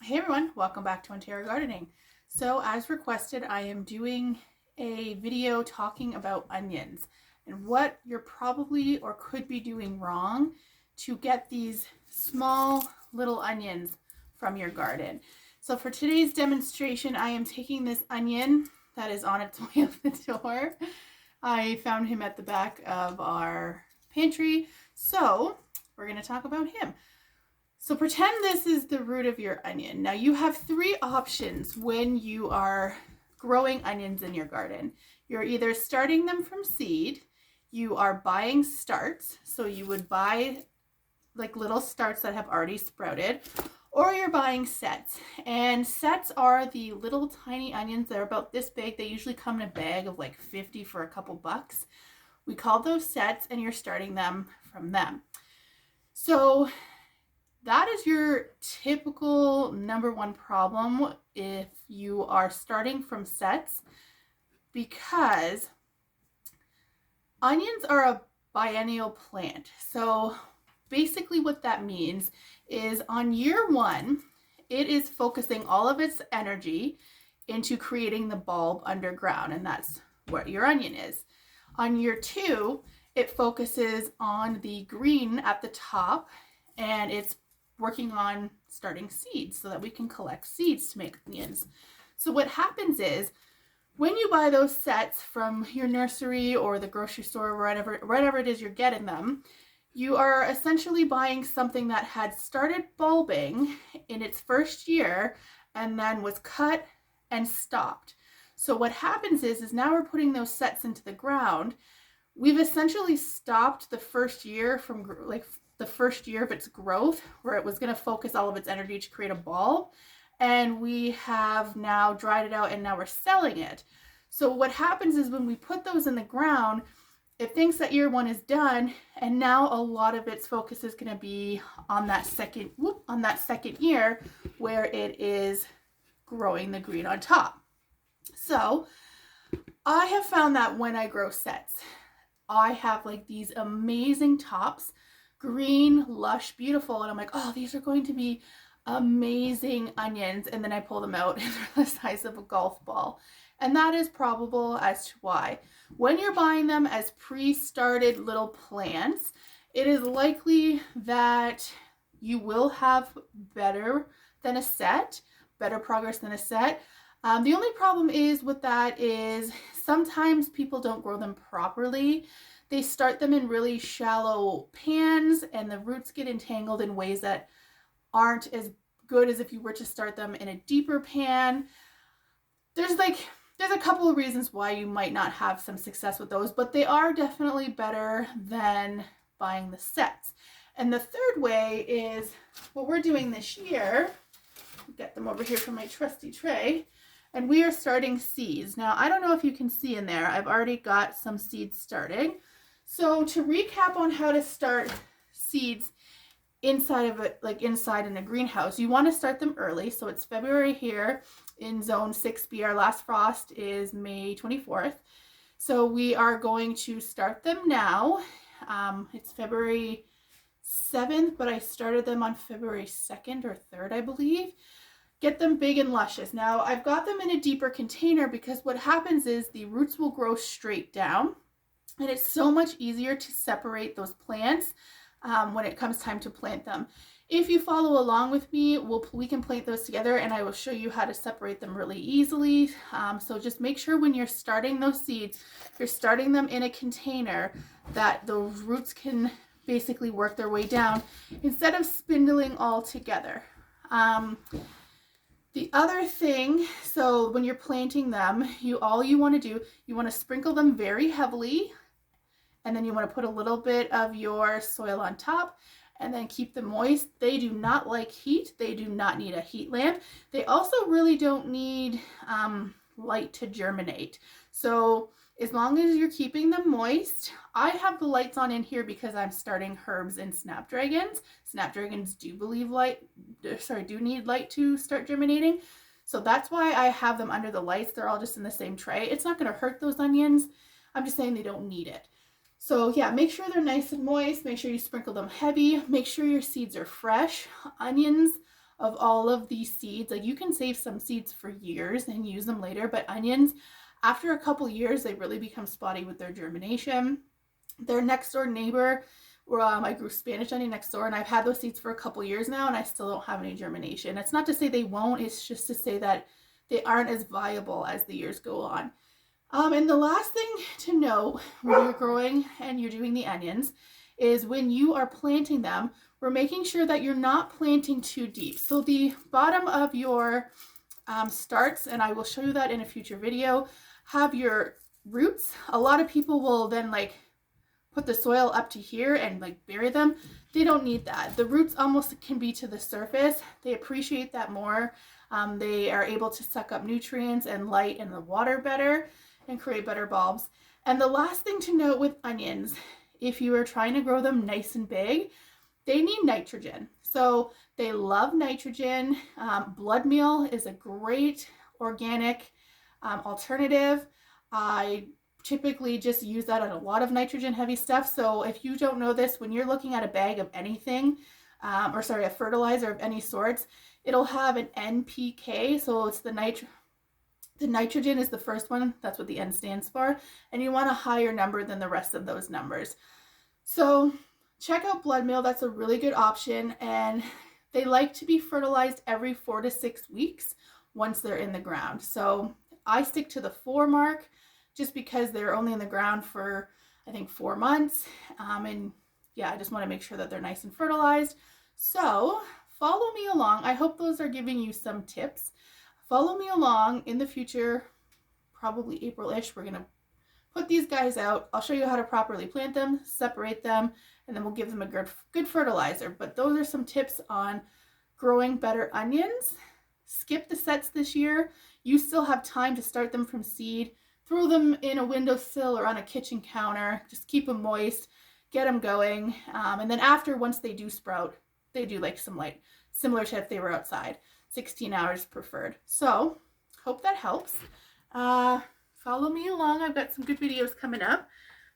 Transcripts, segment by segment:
Hey everyone, welcome back to Ontario Gardening. So as requested, I am doing a video talking about onions and what you're probably or could be doing wrong to get these small little onions from your garden. So for today's demonstration, I am taking this onion that is on its way out the door. I found him at the back of our pantry, so we're going to talk about him. So pretend this is the root of your onion. Now you have three options when you are growing onions in your garden. You're either starting them from seed, you are buying starts, so you would buy like little starts that have already sprouted, or you're buying sets. And sets are the little tiny onions. They're about this big. They usually come in a bag of like 50 for a couple bucks. We call those sets, and you're starting them from them. So that is your typical number one problem if you are starting from sets, because onions are a biennial plant. So basically what that means is on year one, it is focusing all of its energy into creating the bulb underground, and that's what your onion is. On year two, it focuses on the green at the top, and it's working on starting seeds so that we can collect seeds to make onions. So what happens is when you buy those sets from your nursery or the grocery store or wherever it is you're getting them, you are essentially buying something that had started bulbing in its first year and then was cut and stopped. So what happens is now we're putting those sets into the ground. We've essentially stopped the first year from the first year of its growth, where it was going to focus all of its energy to create a bulb, and we have now dried it out and now we're selling it. So what happens is when we put those in the ground, it thinks that year one is done, and now a lot of its focus is going to be on that second year where it is growing the green on top. So I have found that when I grow sets, I have like these amazing tops, green, lush, beautiful, and I'm like, oh, these are going to be amazing onions. And then I pull them out and they're the size of a golf ball. And that is probable as to why. When you're buying them as pre-started little plants, it is likely that you will have better progress than a set. The only problem is with that is sometimes people don't grow them properly. They start them in really shallow pans and the roots get entangled in ways that aren't as good as if you were to start them in a deeper pan. There's a couple of reasons why you might not have some success with those, but they are definitely better than buying the sets. And the third way is what we're doing this year. Get them over here from my trusty tray. And we are starting seeds. Now, I don't know if you can see in there, I've already got some seeds starting. So to recap on how to start seeds inside of it, like inside in a greenhouse, you want to start them early. So it's February here in zone 6B. Our last frost is May 24th. So we are going to start them now. It's February 7th, but I started them on February 2nd or 3rd, I believe. Get them big and luscious. Now I've got them in a deeper container because what happens is the roots will grow straight down, and it's so much easier to separate those plants when it comes time to plant them. If you follow along with me, we can plant those together and I will show you how to separate them really easily. So just make sure when you're starting those seeds, you're starting them in a container that those roots can basically work their way down instead of spindling all together. The other thing, so when you're planting them, all you want to do, you want to sprinkle them very heavily, and then you want to put a little bit of your soil on top and then keep them moist. They do not like heat. They do not need a heat lamp. They also really don't need light to germinate. So as long as you're keeping them moist, I have the lights on in here because I'm starting herbs and snapdragons. Snapdragons do need light to start germinating. So that's why I have them under the lights. They're all just in the same tray. It's not going to hurt those onions. I'm just saying they don't need it. So yeah, make sure they're nice and moist. Make sure you sprinkle them heavy. Make sure your seeds are fresh. Onions of all of these seeds. Like you can save some seeds for years and use them later, but onions, after a couple years, they really become spotty with their germination. Their next door neighbor, I grew Spanish onion next door, and I've had those seeds for a couple years now, and I still don't have any germination. It's not to say they won't, it's just to say that they aren't as viable as the years go on. And the last thing to know when you're growing and you're doing the onions is when you are planting them, we're making sure that you're not planting too deep. So the bottom of your starts, and I will show you that in a future video, have your roots. A lot of people will then like put the soil up to here and like bury them. They don't need that. The roots almost can be to the surface. They appreciate that more. They are able to suck up nutrients and light and the water better and create better bulbs. And the last thing to note with onions, if you are trying to grow them nice and big, they need nitrogen. So they love nitrogen. Blood meal is a great organic alternative. I typically just use that on a lot of nitrogen heavy stuff. So if you don't know this, when you're looking at a bag of anything, a fertilizer of any sorts, it'll have an NPK. So it's the nitrogen is the first one. That's what the N stands for. And you want a higher number than the rest of those numbers. So check out blood meal. That's a really good option. And they like to be fertilized every 4 to 6 weeks once they're in the ground. So I stick to the 4 mark just because they're only in the ground for, I think, 4 months. And yeah, I just want to make sure that they're nice and fertilized. So follow me along. I hope those are giving you some tips. Follow me along in the future, probably April-ish. We're going to put these guys out. I'll show you how to properly plant them, separate them, and then we'll give them a good fertilizer. But those are some tips on growing better onions. Skip the sets this year. You still have time to start them from seed. Throw them in a windowsill or on a kitchen counter. Just keep them moist, get them going. And then after, once they do sprout, they do like some light, similar to if they were outside. 16 hours preferred. So, hope that helps. Follow me along. I've got some good videos coming up.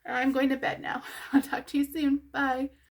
I'm going to bed now. I'll talk to you soon. Bye.